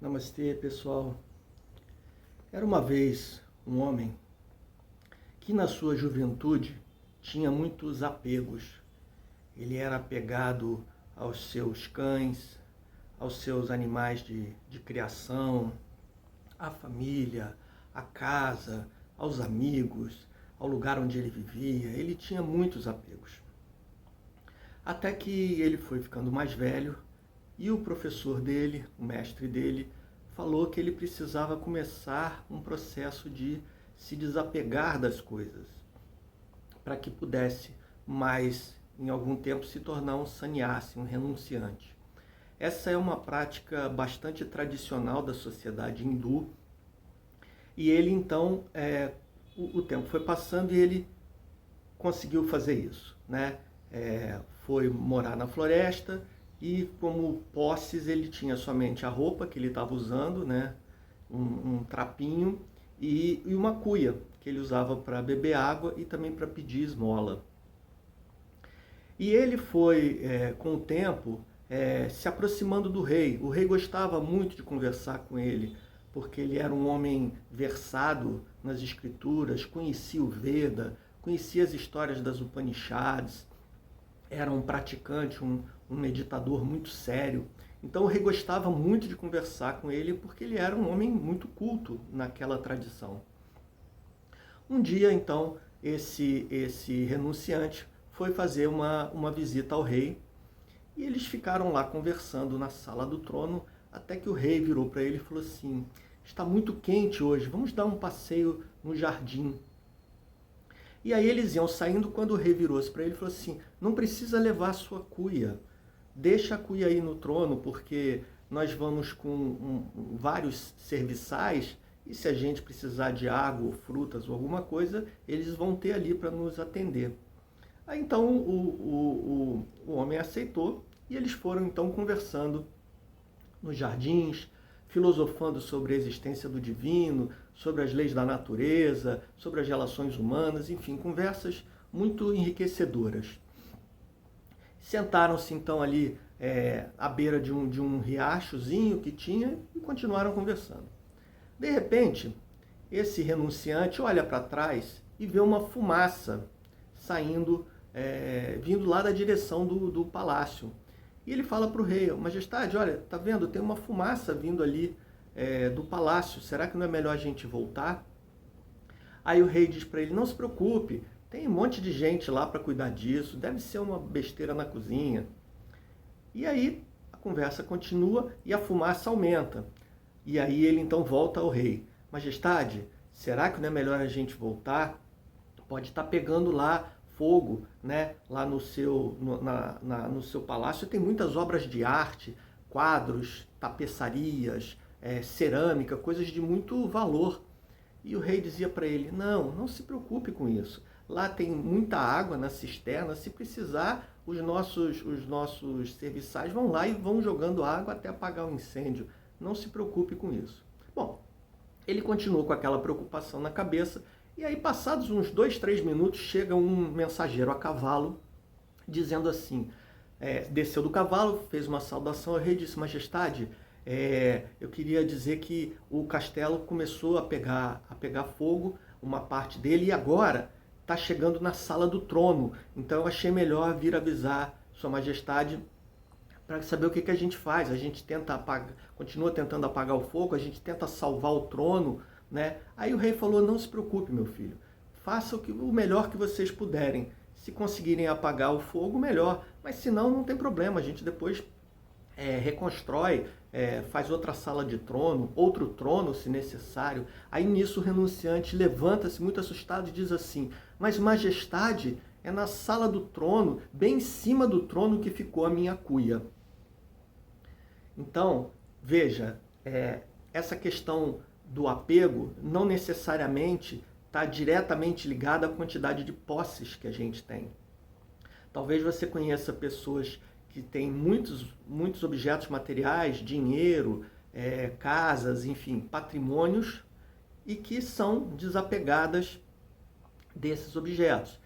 Namastê, pessoal. Era uma vez um homem que na sua juventude tinha muitos apegos. Ele era apegado aos seus cães, aos seus animais de criação, à família, à casa, aos amigos, ao lugar onde ele vivia. Ele tinha muitos apegos. Até que ele foi ficando mais velho e o professor dele, o mestre dele, falou que ele precisava começar um processo de se desapegar das coisas, para que pudesse mais, em algum tempo, se tornar um sannyasi, um renunciante. Essa é uma prática bastante tradicional da sociedade hindu, e ele então, o tempo foi passando e ele conseguiu fazer isso, né? Foi morar na floresta e como posses ele tinha somente a roupa que ele estava usando, né? Um trapinho e uma cuia que ele usava para beber água e também para pedir esmola. E ele foi, com o tempo, se aproximando do rei. O rei gostava muito de conversar com ele, porque ele era um homem versado nas escrituras, conhecia o Veda, conhecia as histórias das Upanishads, era um praticante, um meditador muito sério. Então o rei gostava muito de conversar com ele porque ele era um homem muito culto naquela tradição. Um dia, então, esse renunciante foi fazer uma visita ao rei e eles ficaram lá conversando na sala do trono até que o rei virou para ele e falou assim: está muito quente hoje, vamos dar um passeio no jardim. E aí eles iam saindo quando o rei virou-se para ele e falou assim: não precisa levar a sua cuia, deixa a cuia aí no trono, porque nós vamos com vários serviçais e se a gente precisar de água ou frutas ou alguma coisa, eles vão ter ali para nos atender. Aí então o homem aceitou e eles foram então conversando nos jardins, filosofando sobre a existência do divino, sobre as leis da natureza, sobre as relações humanas, enfim, conversas muito enriquecedoras. Sentaram-se então ali à beira de um riachozinho que tinha e continuaram conversando. De repente, esse renunciante olha para trás e vê uma fumaça saindo, vindo lá da direção do palácio. E ele fala para o rei: majestade, olha, tá vendo, tem uma fumaça vindo ali do palácio, será que não é melhor a gente voltar? Aí o rei diz para ele: não se preocupe, tem um monte de gente lá para cuidar disso, deve ser uma besteira na cozinha. E aí a conversa continua e a fumaça aumenta. E aí ele então volta ao rei: majestade, será que não é melhor a gente voltar? Pode estar pegando lá fogo, né? Lá no seu palácio tem muitas obras de arte, quadros, tapeçarias, cerâmica, coisas de muito valor. E o rei dizia para ele: não se preocupe com isso. Lá tem muita água na cisterna, se precisar, os nossos serviçais vão lá e vão jogando água até apagar o incêndio. Não se preocupe com isso. Bom, ele continuou com aquela preocupação na cabeça. E aí, passados uns 2, 3 minutos, chega um mensageiro a cavalo, dizendo assim, desceu do cavalo, fez uma saudação ao rei e disse: majestade, eu queria dizer que o castelo começou a pegar fogo, uma parte dele, e agora está chegando na sala do trono. Então eu achei melhor vir avisar sua majestade para saber o que a gente faz. A gente continua tentando apagar o fogo, a gente tenta salvar o trono, né? Aí o rei falou: não se preocupe, meu filho, faça o melhor que vocês puderem. Se conseguirem apagar o fogo, melhor, mas se não, não tem problema, a gente depois reconstrói, faz outra sala de trono, outro trono se necessário. Aí nisso o renunciante levanta-se muito assustado e diz assim: mas majestade, é na sala do trono, bem em cima do trono que ficou a minha cuia. Então, veja, essa questão do apego não necessariamente está diretamente ligada à quantidade de posses que a gente tem. Talvez você conheça pessoas que têm muitos objetos materiais, dinheiro, casas, enfim, patrimônios, e que são desapegadas desses objetos.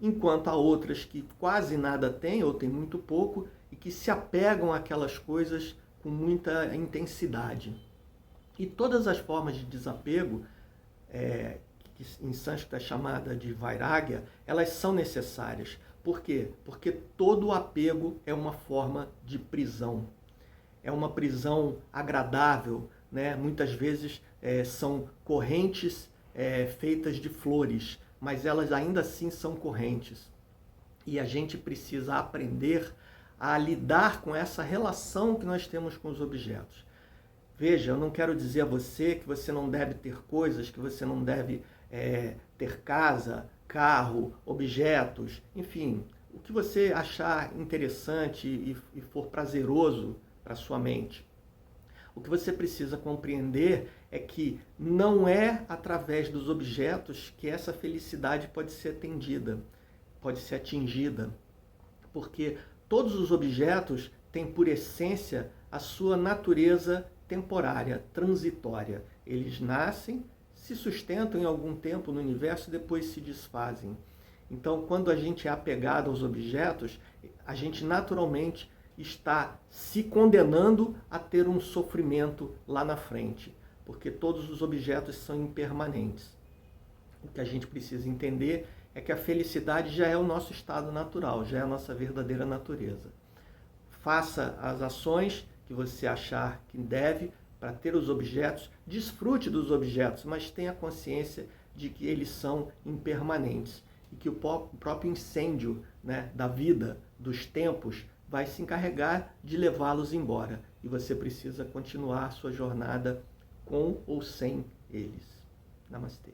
Enquanto há outras que quase nada têm ou têm muito pouco e que se apegam àquelas coisas com muita intensidade. E todas as formas de desapego, que em sânscrito é chamada de vairagya, elas são necessárias. Por quê? Porque todo apego é uma forma de prisão. É uma prisão agradável, né? Muitas vezes são correntes feitas de flores, mas elas ainda assim são correntes. E a gente precisa aprender a lidar com essa relação que nós temos com os objetos. Veja, eu não quero dizer a você que você não deve ter coisas, que você não deve ter casa, carro, objetos, enfim, o que você achar interessante e for prazeroso para a sua mente. O que você precisa compreender é que não é através dos objetos que essa felicidade pode ser atendida, pode ser atingida, porque todos os objetos têm por essência a sua natureza temporária, transitória. Eles nascem, se sustentam em algum tempo no universo e depois se desfazem. Então, quando a gente é apegado aos objetos, a gente naturalmente está se condenando a ter um sofrimento lá na frente, porque todos os objetos são impermanentes. O que a gente precisa entender é que a felicidade já é o nosso estado natural, já é a nossa verdadeira natureza. Faça as ações que você achar que deve para ter os objetos, desfrute dos objetos, mas tenha consciência de que eles são impermanentes e que o próprio incêndio, né, da vida, dos tempos, vai se encarregar de levá-los embora. E você precisa continuar sua jornada com ou sem eles. Namastê.